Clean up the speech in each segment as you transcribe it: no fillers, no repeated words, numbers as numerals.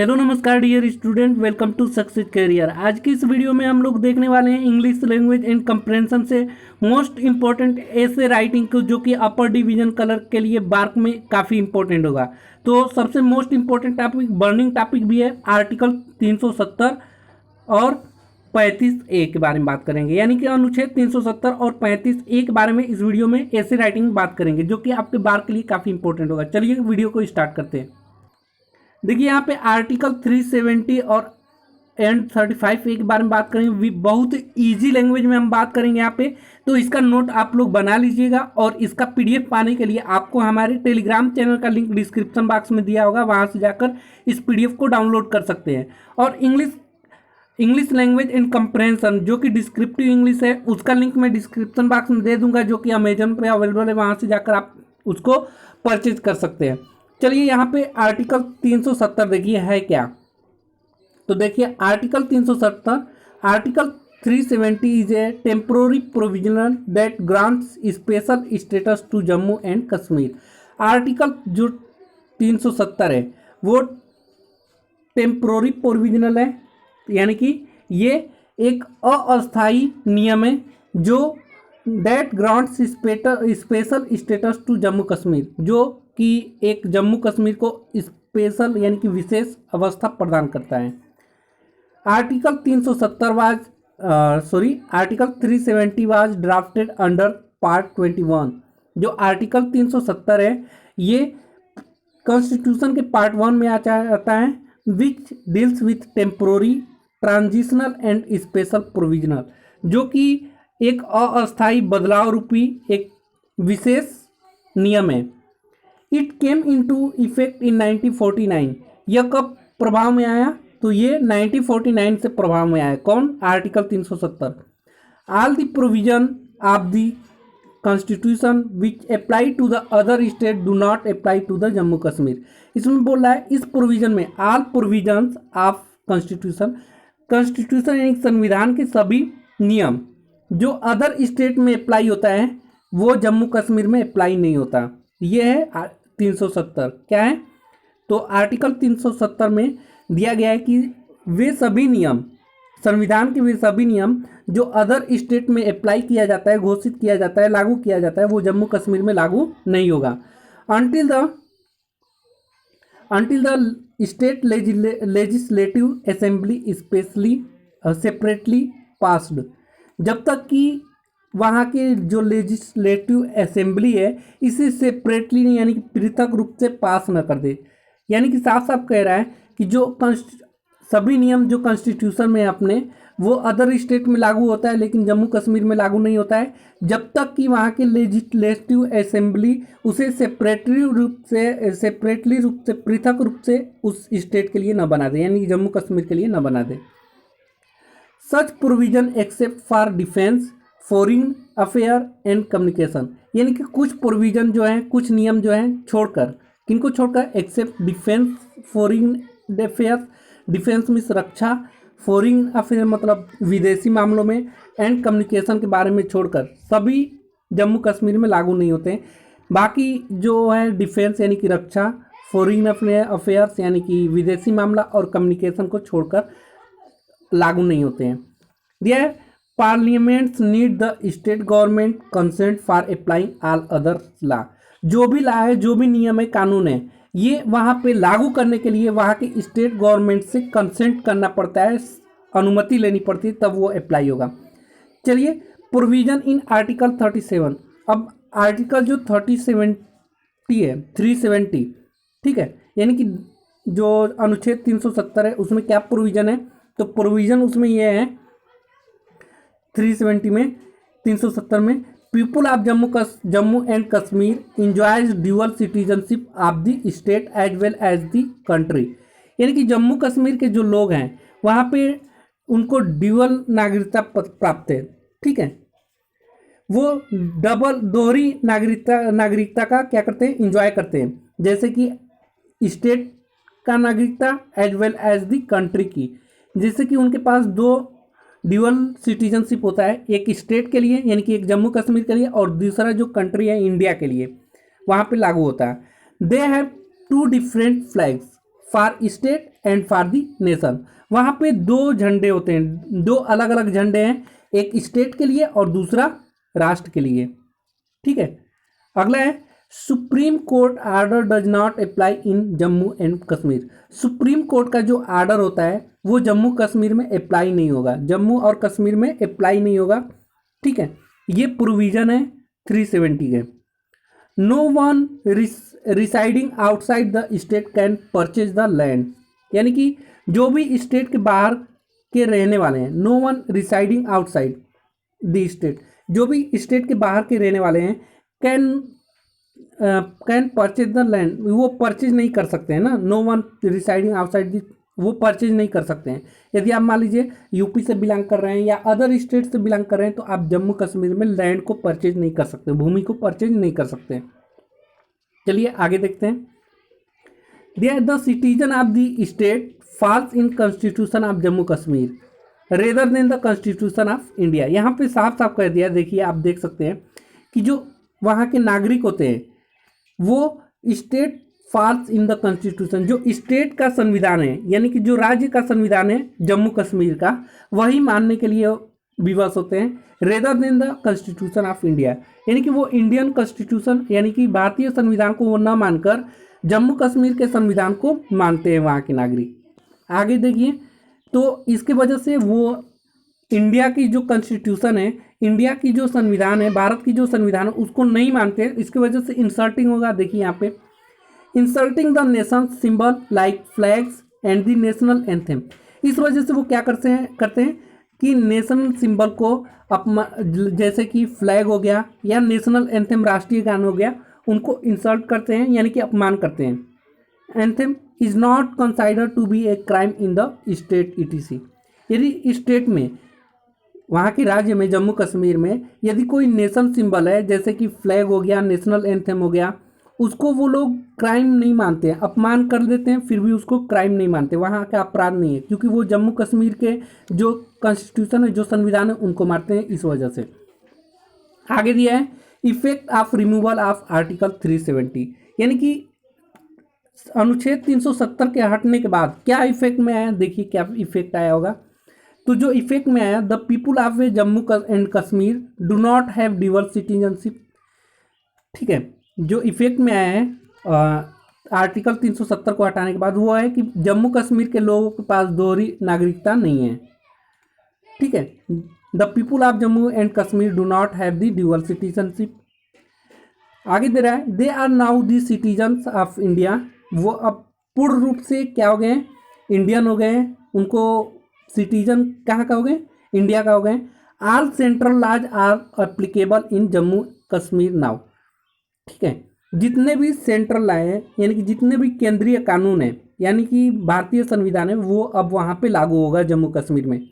Hello नमस्कार dear student, welcome to success career. आज की इस वीडियो में हम लोग देखने वाले हैं इंग्लिश लैंग्वेज एंड कंप्रेंशन से मोस्ट इंपॉर्टेंट ऐसे राइटिंग को जो कि अपर डिवीजन कलर के लिए बार्क में काफ़ी इंपॉर्टेंट होगा। तो सबसे most important topic burning topic भी है, आर्टिकल 370 और 35A के बारे में बात करेंगे, यानी कि अनुच्छेद 370 और 35A के बारे में इस वीडियो में ऐसे राइटिंग में बात करेंगे जो कि आपके बार्क के लिए काफ़ी इंपॉर्टेंट होगा। चलिए वीडियो को स्टार्ट करते हैं। देखिए यहाँ पे आर्टिकल 370 और एंड 35A के बारे में बात करेंगे। बहुत इजी लैंग्वेज में हम बात करेंगे यहाँ पे, तो इसका नोट आप लोग बना लीजिएगा और इसका पीडीएफ पाने के लिए आपको हमारे टेलीग्राम चैनल का लिंक डिस्क्रिप्शन बॉक्स में दिया होगा, वहाँ से जाकर इस पीडीएफ को डाउनलोड कर सकते हैं। और इंग्लिश लैंग्वेज एंड कंप्रेंशन जो कि डिस्क्रिप्टिव इंग्लिश है, उसका लिंक मैं डिस्क्रिप्शन बॉक्स में दे दूंगा, जो कि अमेजन पे अवेलेबल है, वहाँ से जाकर आप उसको परचेज कर सकते हैं। चलिए यहाँ पे आर्टिकल 370 देखिए है क्या। तो देखिए article 370, article 370 is a temporary provisional that grants special status to Jammu and Kashmir. Article जो 370 है वो टेम्पोररी प्रोविजनल है, यानी कि ये एक अस्थायी नियम है जो that grants special status to Jammu Kashmir, जो कि एक जम्मू कश्मीर को स्पेशल यानी कि विशेष अवस्था प्रदान करता है। Article 370 was drafted under part 21। जो आर्टिकल 370 है ये कॉन्स्टिट्यूशन के पार्ट 1 में आता है, which deals with temporary transitional and special provisional, जो कि एक अस्थायी बदलाव रूपी एक विशेष नियम है। It came into effect in 1949। यह कब प्रभाव में आया? तो ये 1949 से प्रभाव में आया। कौन? Article 370। All the provision of the constitution which apply to the other state do not apply to the Jammu Kashmir. इसमें बोल रहा है इस प्रोविजन में ऑल प्रोविजंस ऑफ कॉन्स्टिट्यूशन यानी संविधान के सभी नियम जो अदर स्टेट में अप्लाई होता है वो जम्मू कश्मीर में अप्लाई नहीं होता। ये है 370। क्या है? तो आर्टिकल 370 में दिया गया है कि वे सभी नियम, संविधान के वे सभी नियम जो अदर स्टेट में अप्लाई किया जाता है, घोषित किया जाता है, लागू किया जाता है, वो जम्मू कश्मीर में लागू नहीं होगा until the state legislative assembly separately passed। जब तक कि वहाँ के जो लेजिस्लेटिव असेंबली है इसे सेपरेटली यानी कि पृथक रूप से पास न कर दे। यानी कि साफ साफ कह रहा है कि जो सभी नियम जो कॉन्स्टिट्यूशन में अपने वो अदर स्टेट में लागू होता है लेकिन जम्मू कश्मीर में लागू नहीं होता है, जब तक कि वहाँ के लेजिस्लेटिव असेंबली उसे सेपरेटली रूप से पृथक रूप से उस स्टेट के लिए न बना दे, यानी कि जम्मू कश्मीर के लिए न बना दे। Such provision except for defence, foreign affair and communication, यानी कि कुछ प्रोविजन जो हैं, कुछ नियम जो हैं छोड़कर, किनको छोड़कर? Except defence, foreign affairs, defence में सुरक्षा, फॉरेन अफेयर मतलब विदेशी मामलों में, एंड कम्युनिकेशन के बारे में छोड़कर सभी जम्मू कश्मीर में लागू नहीं होते हैं। बाकी जो है डिफेंस यानी कि रक्षा, फॉरेन अफेयर्स यानी कि विदेशी मामला और कम्युनिकेशन को छोड़कर लागू नहीं होते हैं। दिया है parliaments need the state government consent for applying all other law. जो भी लॉ है, जो भी नियम है, कानून है, ये वहाँ पे लागू करने के लिए वहाँ के स्टेट गवर्नमेंट से कंसेंट करना पड़ता है, अनुमति लेनी पड़ती है, तब वो अप्लाई होगा। चलिए प्रोविजन इन आर्टिकल 37। अब आर्टिकल जो 370 है, 370, ठीक है, यानी कि जो अनुच्छेद 370 है उसमें क्या प्रोविजन है? तो प्रोविजन उसमें ये है 370 में, 370 में, people of Jammu and Kashmir enjoys dual citizenship of the state as well as the country. यानी कि जम्मू कश्मीर के जो लोग हैं वहाँ पे उनको ड्यूअल नागरिकता प्राप्त है, ठीक है, वो दोहरी नागरिकता का क्या करते हैं? इंजॉय करते हैं, जैसे कि स्टेट का नागरिकता as well as the country की। जैसे कि उनके पास दो ड्यूअल सिटीजनशिप होता है, एक स्टेट के लिए यानी कि एक जम्मू कश्मीर के लिए और दूसरा जो कंट्री है इंडिया के लिए, वहाँ पे लागू होता है। They have 2 different flags for state and for the nation. वहाँ पे दो झंडे होते हैं, दो अलग अलग झंडे हैं, एक स्टेट के लिए और दूसरा राष्ट्र के लिए। ठीक है, अगला है supreme court order does not apply in Jammu and Kashmir. Supreme court का जो आर्डर होता है वो जम्मू कश्मीर में अप्लाई नहीं होगा, जम्मू और कश्मीर में अप्लाई नहीं होगा। ठीक है, ये प्रोविजन है 370 के। No one residing outside the state can purchase the land, यानी कि जो भी स्टेट के बाहर के रहने वाले हैं, no one residing outside the state, जो भी स्टेट के बाहर के रहने वाले हैं, कैन परचेज द लैंड, वो परचेज नहीं कर सकते हैं ना। No one residing outside the, वो परचेज नहीं कर सकते हैं। यदि आप मान लीजिए यूपी से बिलोंग कर रहे हैं या अदर स्टेट से बिलोंग कर रहे हैं तो आप जम्मू कश्मीर में लैंड को परचेज नहीं कर सकते, भूमि को परचेज नहीं कर सकते। चलिए आगे देखते हैं। They are the citizen of the state falls in constitution of Jammu Kashmir rather than the constitution of India. यहाँ पे साफ साफ कह दिया, देखिए आप देख सकते हैं कि जो वहाँ के नागरिक होते हैं वो state falls in the constitution, जो स्टेट का संविधान है यानी कि जो राज्य का संविधान है जम्मू कश्मीर का, वही मानने के लिए विवश होते हैं, rather than the constitution of India, यानी कि वो इंडियन कॉन्स्टिट्यूशन यानी कि भारतीय संविधान को वो न मानकर जम्मू कश्मीर के संविधान को मानते हैं वहाँ के नागरिक। आगे देखिए, तो इसके वजह से वो इंडिया की जो कॉन्स्टिट्यूशन है, इंडिया की जो संविधान है, भारत की जो संविधान है उसको नहीं मानते, इसकी वजह से इंसल्टिंग होगा। देखिए यहाँ पे insulting the nation symbol like flags and the national anthem, इस वजह से वो क्या करते हैं कि नेशनल सिंबल को जैसे कि फ्लैग हो गया या नेशनल एंथम राष्ट्रीय गान हो गया, उनको इंसल्ट करते हैं यानी कि अपमान करते हैं। Anthem is not considered to be a crime in the state etc, यदि स्टेट में वहाँ के राज्य में जम्मू कश्मीर में यदि कोई नेशन सिंबल है जैसे कि फ्लैग हो गया, नेशनल एंथम हो गया, उसको वो लोग क्राइम नहीं मानते हैं, अपमान कर देते हैं, फिर भी उसको क्राइम नहीं मानते, वहाँ का अपराध नहीं है, क्योंकि वो जम्मू कश्मीर के जो कॉन्स्टिट्यूशन है, जो संविधान है, उनको मानते हैं, इस वजह से। आगे दिया है effect of removal of article 370, यानी कि अनुच्छेद 370 के हटने के बाद क्या इफेक्ट में आया, देखिए क्या इफेक्ट आया होगा। तो जो इफेक्ट में आया, the people of Jammu and Kashmir do not have dual citizenship. ठीक है, जो इफेक्ट में आया है आर्टिकल 370 को हटाने के बाद वो है कि जम्मू कश्मीर के लोगों के पास दोहरी नागरिकता नहीं है। ठीक है, the people of Jammu and Kashmir do not have the dual citizenship. आगे दे रहा है they are now the citizens of India, वो अब पूर्ण रूप से क्या हो गए, इंडियन हो गए, उनको सिटीजन कहाँ का हो गए, इंडिया का हो गए। All central laws are applicable in Jammu Kashmir now. ठीक है, जितने भी सेंट्रल लॉ हैं यानी कि जितने भी केंद्रीय कानून है यानी कि भारतीय संविधान है, वो अब वहाँ पे लागू होगा जम्मू कश्मीर में।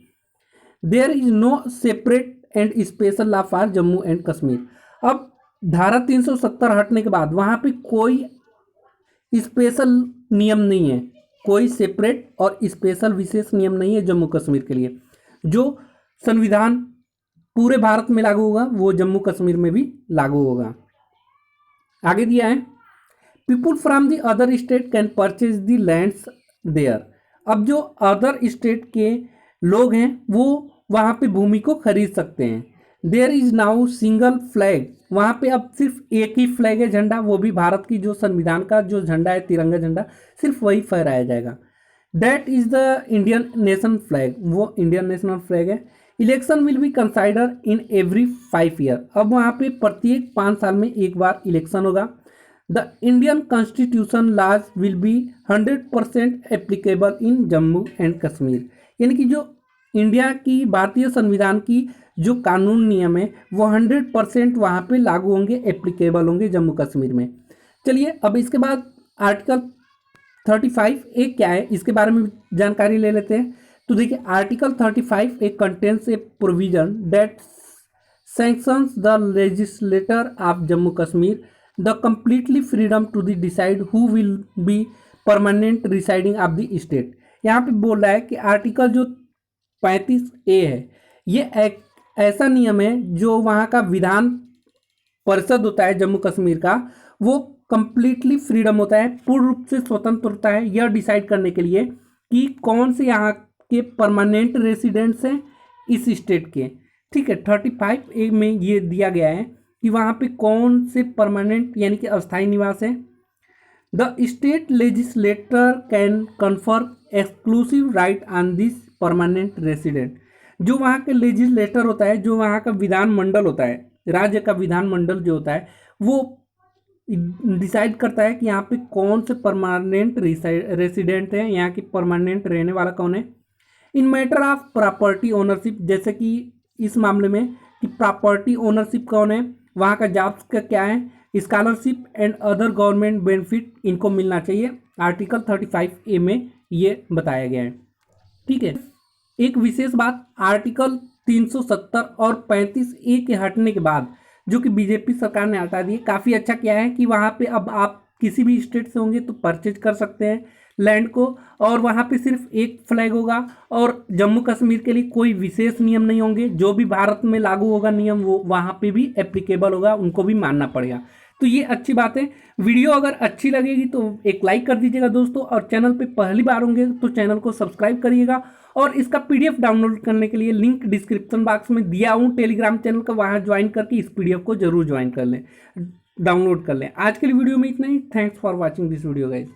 There is no separate and special law for Jammu and Kashmir. अब धारा 370 हटने के बाद वहाँ पे कोई स्पेशल नियम नहीं है, कोई सेपरेट और स्पेशल विशेष नियम नहीं है जम्मू कश्मीर के लिए। जो संविधान पूरे भारत में लागू होगा वो जम्मू कश्मीर में भी लागू होगा। आगे दिया है people from the other state can purchase the lands there. अब जो अदर स्टेट के लोग हैं वो वहाँ पे भूमि को खरीद सकते हैं। There is now single flag, वहाँ पे अब सिर्फ एक ही फ्लैग है, झंडा, वो भी भारत की जो संविधान का जो झंडा है, तिरंगा झंडा, सिर्फ वही फहराया जाएगा। That is the Indian national flag, वो इंडियन नेशनल फ्लैग है। Election will be consider in every 5 year, अब वहाँ पे प्रत्येक 5 साल में एक बार इलेक्शन होगा। The Indian constitution laws will be 100% applicable in Jammu and Kashmir, यानी कि जो इंडिया की भारतीय संविधान की जो कानून नियम है वो 100% वहाँ पे लागू होंगे, एप्लीकेबल होंगे जम्मू कश्मीर में। चलिए अब इसके बाद आर्टिकल 35 एक क्या है इसके बारे में जानकारी ले लेते हैं। तो देखिए आर्टिकल 35 एक contains a provision that sanctions the legislator of Jammu Kashmir the completely freedom to the decide who will be permanent residing of the state. यहाँ पे बोल रहा है कि आर्टिकल जो 35A है ये एक ऐसा नियम है जो वहाँ का विधान परिषद होता है जम्मू कश्मीर का, वो कंप्लीटली फ्रीडम होता है, पूर्ण रूप से स्वतंत्र होता है यह डिसाइड करने के लिए कि कौन से यहाँ के परमानेंट रेसिडेंट्स हैं इस स्टेट के। ठीक है, 35A में ये दिया गया है कि वहाँ पे कौन से परमानेंट यानी कि अस्थायी निवास है। The state legislator can confer exclusive right on this permanent resident. जो वहाँ के लेजिस्लेटर होता है, जो वहाँ का विधानमंडल होता है, राज्य का विधानमंडल जो होता है, वो डिसाइड करता है कि यहाँ पे कौन से परमानेंट रेसिडेंट हैं, यहाँ की परमानेंट रहने वाला कौन है। इन मैटर ऑफ प्रॉपर्टी ओनरशिप, जैसे कि इस मामले में कि प्रॉपर्टी ओनरशिप कौन है, वहाँ का जॉब्स का क्या है, scholarship and other government benefit इनको मिलना चाहिए। आर्टिकल 35A में ये बताया गया है। ठीक है, एक विशेष बात, आर्टिकल 370 और 35A के हटने के बाद जो कि बीजेपी सरकार ने हटा दिए, काफ़ी अच्छा किया है कि वहाँ पे अब आप किसी भी स्टेट से होंगे तो परचेज कर सकते हैं लैंड को, और वहाँ पे सिर्फ एक फ्लैग होगा और जम्मू कश्मीर के लिए कोई विशेष नियम नहीं होंगे। जो भी भारत में लागू होगा नियम वो वहाँ पे भी एप्लीकेबल होगा, उनको भी मानना पड़ेगा। तो ये अच्छी बात है। वीडियो अगर अच्छी लगेगी तो एक लाइक कर दीजिएगा दोस्तों, और चैनल पे पहली बार होंगे तो चैनल को सब्सक्राइब करिएगा। और इसका PDF डाउनलोड करने के लिए लिंक डिस्क्रिप्शन बॉक्स में दिया हूँ टेलीग्राम चैनल का, वहाँ ज्वाइन करके इस PDF को जरूर ज्वाइन कर लें, डाउनलोड कर लें। आज के लिए वीडियो में इतना ही। Thanks for watching this video guys.